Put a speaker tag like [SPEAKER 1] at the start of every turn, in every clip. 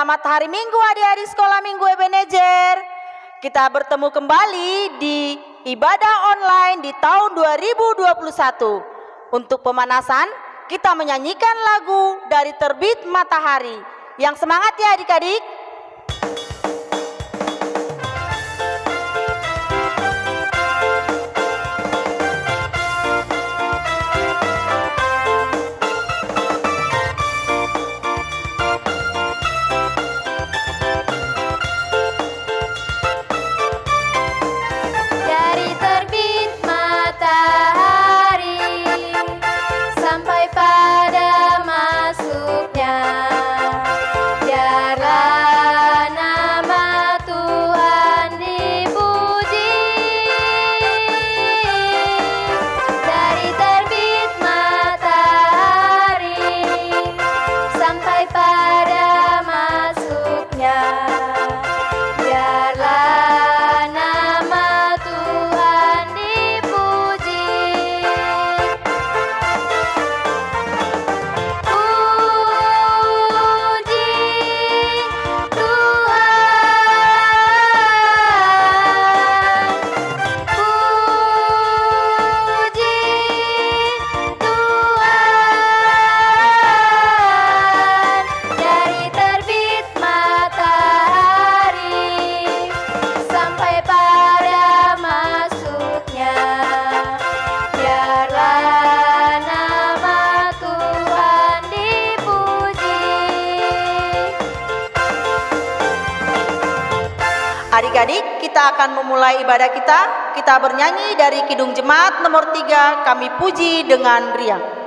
[SPEAKER 1] Selamat hari Minggu adik-adik sekolah Minggu Ebenezer. Kita bertemu kembali di ibadah online di tahun 2021. Untuk pemanasan, kita menyanyikan lagu Dari Terbit Matahari. Yang semangat ya adik-adik. Adik-adik, kita akan memulai ibadah kita. Kita bernyanyi dari Kidung Jemaat nomor 3, Kami Puji dengan Riang.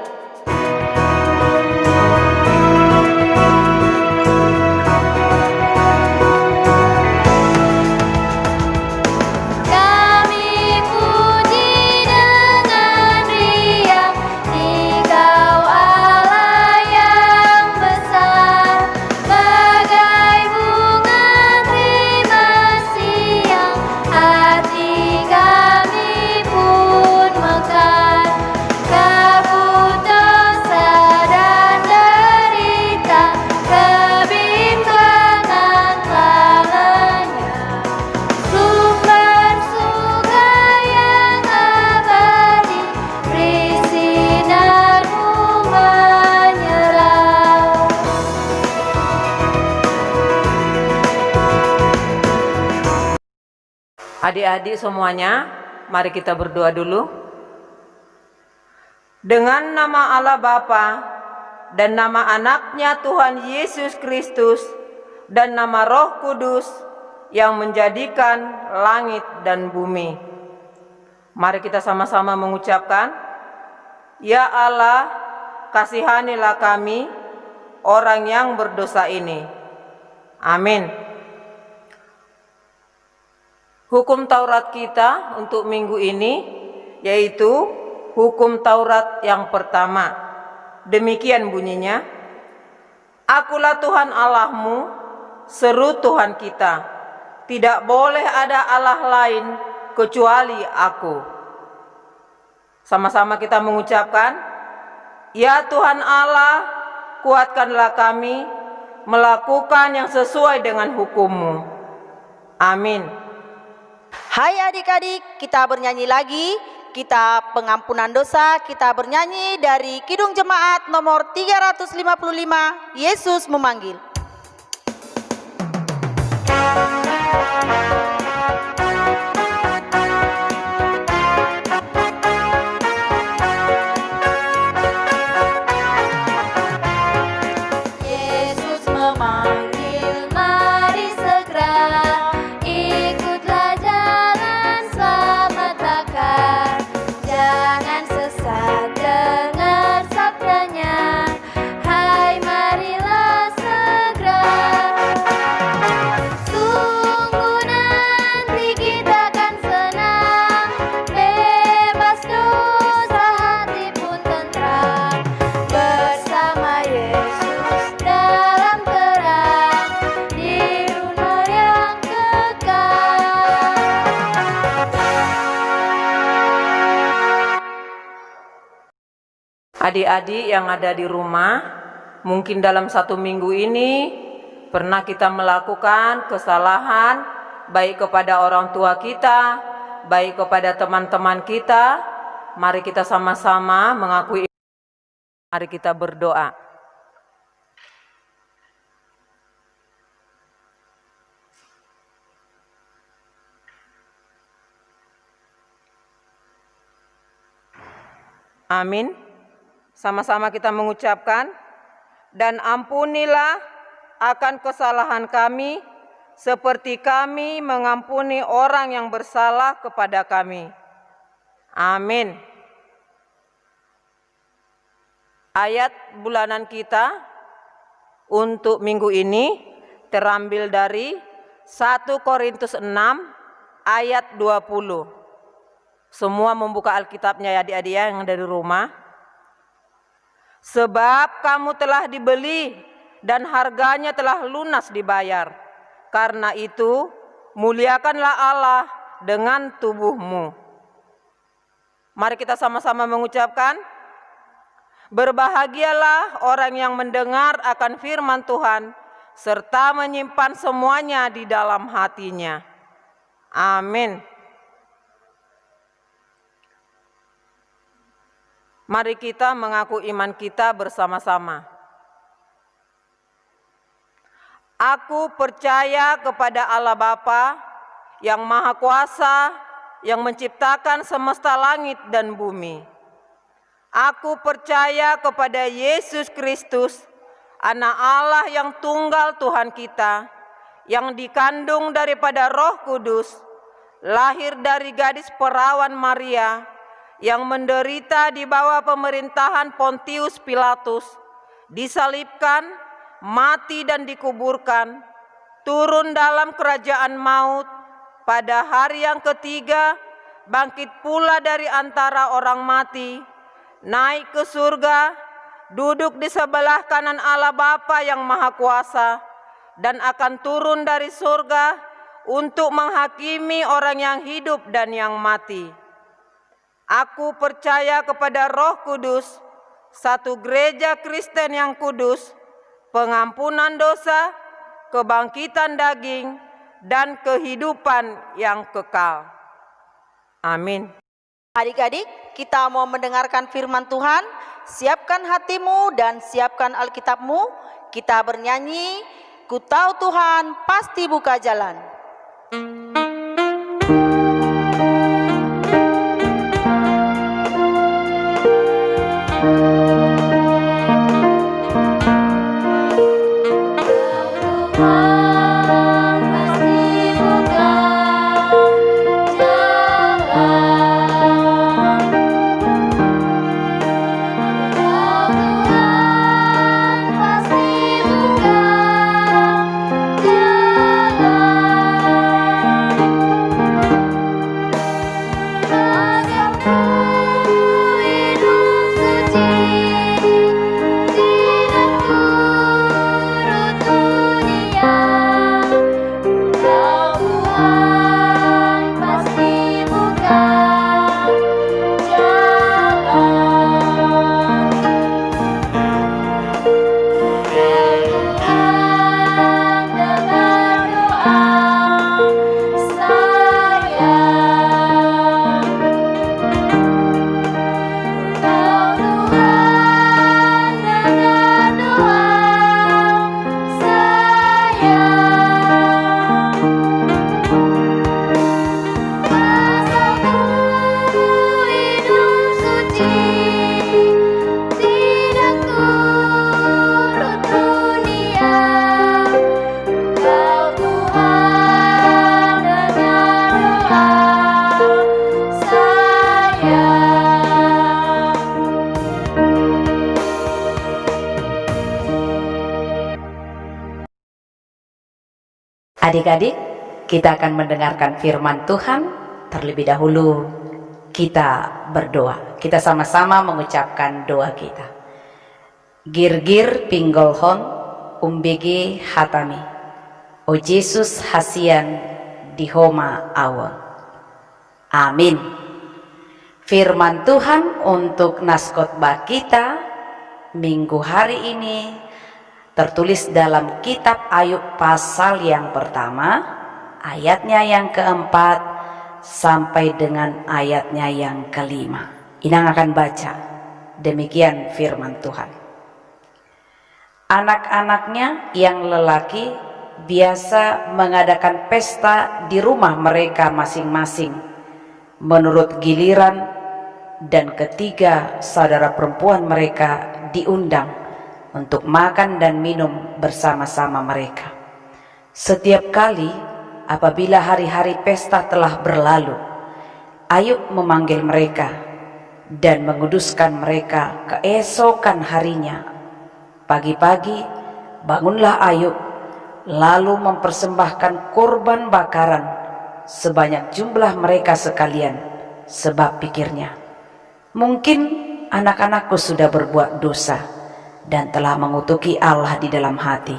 [SPEAKER 2] Adik-adik semuanya, mari kita berdoa dulu. Dengan nama Allah Bapa dan nama anaknya Tuhan Yesus Kristus dan nama Roh Kudus yang menjadikan langit dan bumi. Mari kita sama-sama mengucapkan, Ya Allah, kasihanilah kami, orang yang berdosa ini. Amin. Hukum Taurat kita untuk minggu ini yaitu hukum Taurat yang pertama. Demikian bunyinya, Akulah Tuhan Allahmu, seru Tuhan kita. Tidak boleh ada Allah lain kecuali Aku. Sama-sama kita mengucapkan, Ya Tuhan Allah, kuatkanlah kami melakukan yang sesuai dengan hukum-Mu. Amin.
[SPEAKER 1] Hai adik-adik, kita bernyanyi lagi. Kita pengampunan dosa, kita bernyanyi dari Kidung Jemaat nomor 355, Yesus Memanggil.
[SPEAKER 2] Adik-adik yang ada di rumah, mungkin dalam 1 minggu ini pernah kita melakukan kesalahan baik kepada orang tua kita, baik kepada teman-teman kita, mari kita sama-sama mengakui. Mari kita berdoa. Amin. Sama-sama kita mengucapkan, dan ampunilah akan kesalahan kami, seperti kami mengampuni orang yang bersalah kepada kami. Amin. Ayat bulanan kita untuk minggu ini terambil dari 1 Korintus 6 ayat 20. Semua membuka Alkitabnya ya adik-adik yang dari rumah. Sebab kamu telah dibeli dan harganya telah lunas dibayar. Karena itu muliakanlah Allah dengan tubuhmu. Mari kita sama-sama mengucapkan, berbahagialah orang yang mendengar akan firman Tuhan serta menyimpan semuanya di dalam hatinya. Amin. Mari kita mengaku iman kita bersama-sama. Aku percaya kepada Allah Bapa yang Maha Kuasa, yang menciptakan semesta langit dan bumi. Aku percaya kepada Yesus Kristus, Anak Allah yang tunggal Tuhan kita, yang dikandung daripada Roh Kudus, lahir dari gadis perawan Maria, yang menderita di bawah pemerintahan Pontius Pilatus, disalibkan, mati dan dikuburkan, turun dalam kerajaan maut, pada hari yang ketiga bangkit pula dari antara orang mati, naik ke surga, duduk di sebelah kanan Allah Bapa yang Maha Kuasa, dan akan turun dari surga untuk menghakimi orang yang hidup dan yang mati. Aku percaya kepada Roh Kudus, satu gereja Kristen yang kudus, pengampunan dosa, kebangkitan daging, dan kehidupan yang kekal. Amin.
[SPEAKER 1] Adik-adik, kita mau mendengarkan firman Tuhan. Siapkan hatimu dan siapkan Alkitabmu. Kita bernyanyi, Ku tahu Tuhan pasti buka jalan.
[SPEAKER 3] Adik-adik, kita akan mendengarkan firman Tuhan. Terlebih dahulu kita berdoa. Kita sama-sama mengucapkan doa kita. Gir-gir pinggolhon umbegi hatami. O Yesus hasian dihoma awon. Amin. Firman Tuhan untuk naskotbah kita minggu hari ini tertulis dalam kitab Ayub pasal yang pertama, ayatnya yang keempat sampai dengan ayatnya yang kelima. Inang akan baca, demikian firman Tuhan. Anak-anaknya yang lelaki biasa mengadakan pesta di rumah mereka masing-masing menurut giliran, dan ketiga saudara perempuan mereka diundang untuk makan dan minum bersama-sama mereka. Setiap kali apabila hari-hari pesta telah berlalu, Ayub memanggil mereka dan menguduskan mereka keesokan harinya. Pagi-pagi bangunlah Ayub, lalu mempersembahkan korban bakaran sebanyak jumlah mereka sekalian, sebab pikirnya, mungkin anak-anakku sudah berbuat dosa dan telah mengutuki Allah di dalam hati.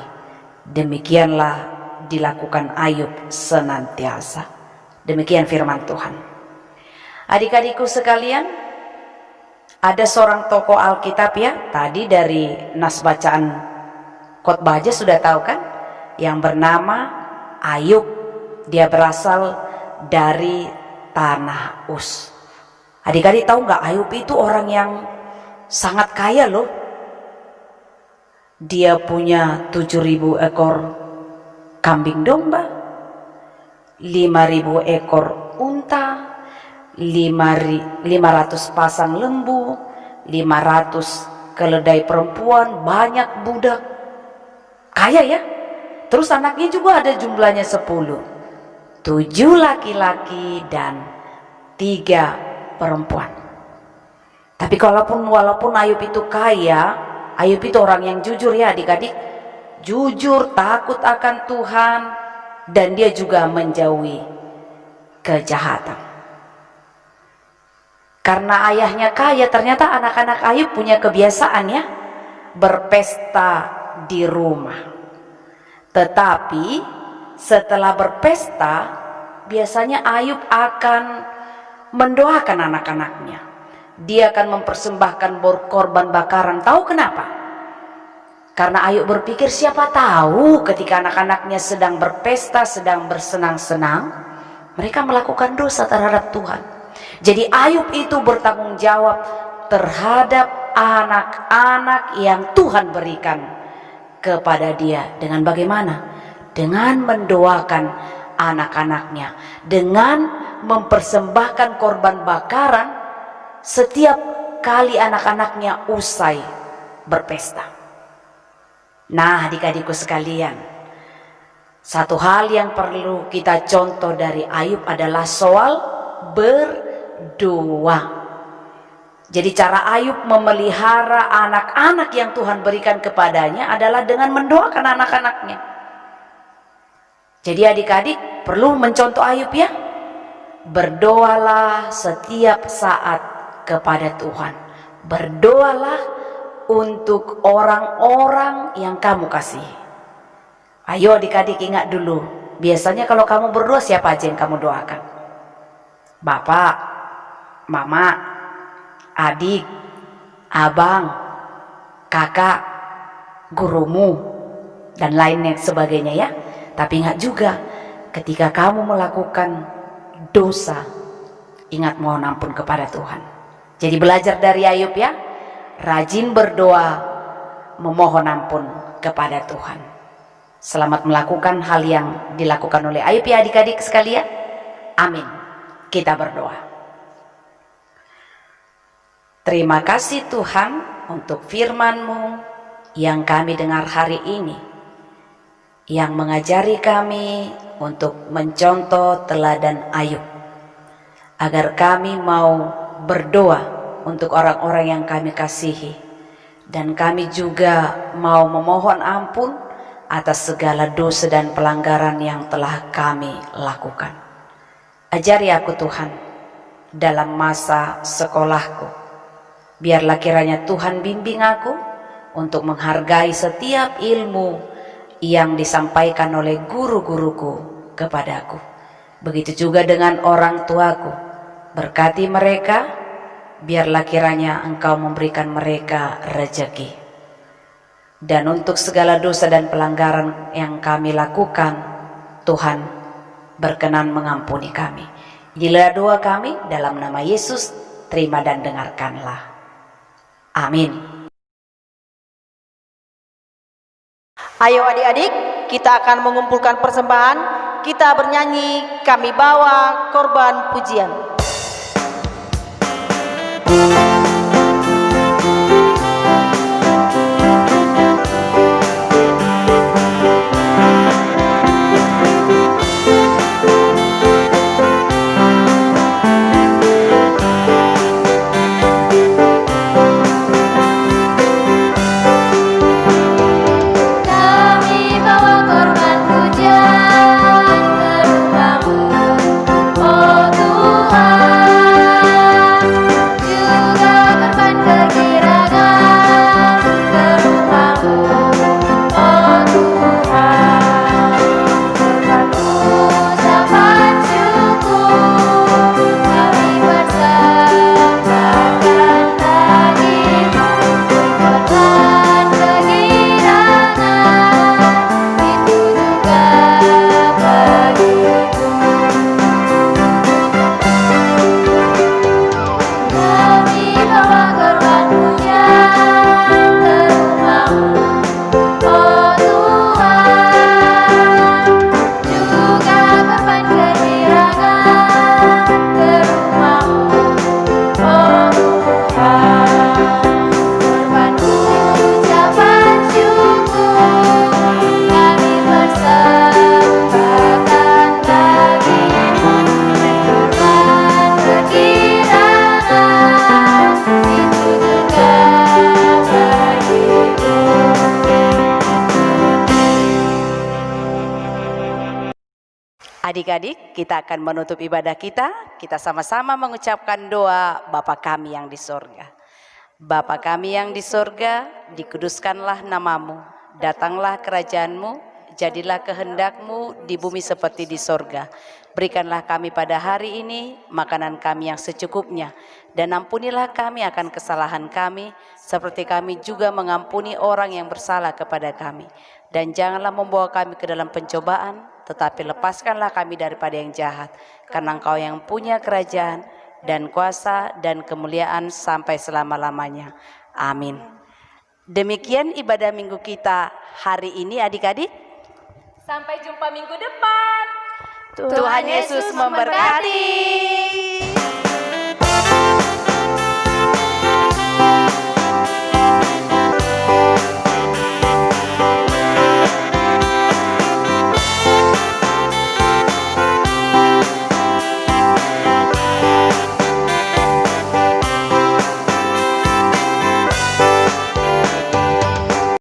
[SPEAKER 3] Demikianlah dilakukan Ayub senantiasa. Demikian firman Tuhan. Adik-adikku sekalian, ada seorang tokoh Alkitab ya, tadi dari nas bacaan khotbah aja sudah tahu kan, yang bernama Ayub. Dia berasal dari tanah Uz. Adik-adik tahu nggak, Ayub itu orang yang sangat kaya loh. Dia punya 7.000 ekor kambing domba, 5.000 ekor unta, 500 pasang lembu, 500 keledai perempuan, banyak budak. Kaya ya. Terus anaknya juga ada jumlahnya 10, 7 laki-laki dan 3 perempuan. Tapi walaupun Ayub itu kaya, Ayub itu orang yang jujur ya adik-adik. Jujur, takut akan Tuhan, dan dia juga menjauhi kejahatan. Karena ayahnya kaya, ternyata anak-anak Ayub punya kebiasaan ya, berpesta di rumah. Tetapi setelah berpesta, biasanya Ayub akan mendoakan anak-anaknya. Dia akan mempersembahkan korban bakaran. Tahu kenapa? Karena Ayub berpikir, siapa tahu ketika anak-anaknya sedang berpesta, sedang bersenang-senang, mereka melakukan dosa terhadap Tuhan. Jadi Ayub itu bertanggung jawab terhadap anak-anak yang Tuhan berikan kepada dia. Dengan bagaimana? Dengan mendoakan anak-anaknya, dengan mempersembahkan korban bakaran setiap kali anak-anaknya usai berpesta. Nah, adik-adikku sekalian, satu hal yang perlu kita contoh dari Ayub adalah soal berdoa. Jadi cara Ayub memelihara anak-anak yang Tuhan berikan kepadanya adalah dengan mendoakan anak-anaknya. Jadi adik-adik perlu mencontoh Ayub ya. Berdoalah setiap saat kepada Tuhan. Berdoalah untuk orang-orang yang kamu kasihi. Ayo adik-adik ingat dulu, biasanya kalau kamu berdoa siapa aja yang kamu doakan? Bapak, mama, adik, abang, kakak, gurumu, dan lain sebagainya ya. Tapi ingat juga, ketika kamu melakukan dosa, ingat mohon ampun kepada Tuhan. Jadi belajar dari Ayub ya, rajin berdoa, memohon ampun kepada Tuhan. Selamat melakukan hal yang dilakukan oleh Ayub ya adik-adik sekalian. Amin. Kita berdoa. Terima kasih Tuhan untuk firman-Mu yang kami dengar hari ini, yang mengajari kami untuk mencontoh teladan Ayub, agar kami mau berdoa untuk orang-orang yang kami kasihi, dan kami juga mau memohon ampun atas segala dosa dan pelanggaran yang telah kami lakukan. Ajari aku Tuhan dalam masa sekolahku, biarlah kiranya Tuhan bimbing aku untuk menghargai setiap ilmu yang disampaikan oleh guru-guruku kepadaku. Begitu juga dengan orang tuaku, berkati mereka, biarlah kiranya Engkau memberikan mereka rezeki. Dan untuk segala dosa dan pelanggaran yang kami lakukan, Tuhan berkenan mengampuni kami. Inilah doa kami dalam nama Yesus, terima dan dengarkanlah. Amin.
[SPEAKER 1] Ayo adik-adik, kita akan mengumpulkan persembahan. Kita bernyanyi, kami bawa korban pujian. Adik-adik, kita akan menutup ibadah kita. Kita sama-sama mengucapkan doa Bapa kami yang di sorga. Bapa kami yang di sorga, dikuduskanlah namamu. Datanglah kerajaanmu, jadilah kehendakmu di bumi seperti di sorga. Berikanlah kami pada hari ini makanan kami yang secukupnya. Dan ampunilah kami akan kesalahan kami, seperti kami juga mengampuni orang yang bersalah kepada kami. Dan janganlah membawa kami ke dalam pencobaan, tetapi lepaskanlah kami daripada yang jahat. Karena Engkau yang punya kerajaan dan kuasa dan kemuliaan sampai selama-lamanya. Amin. Demikian ibadah minggu kita hari ini adik-adik.
[SPEAKER 4] Sampai jumpa minggu depan.
[SPEAKER 1] Tuhan Yesus memberkati.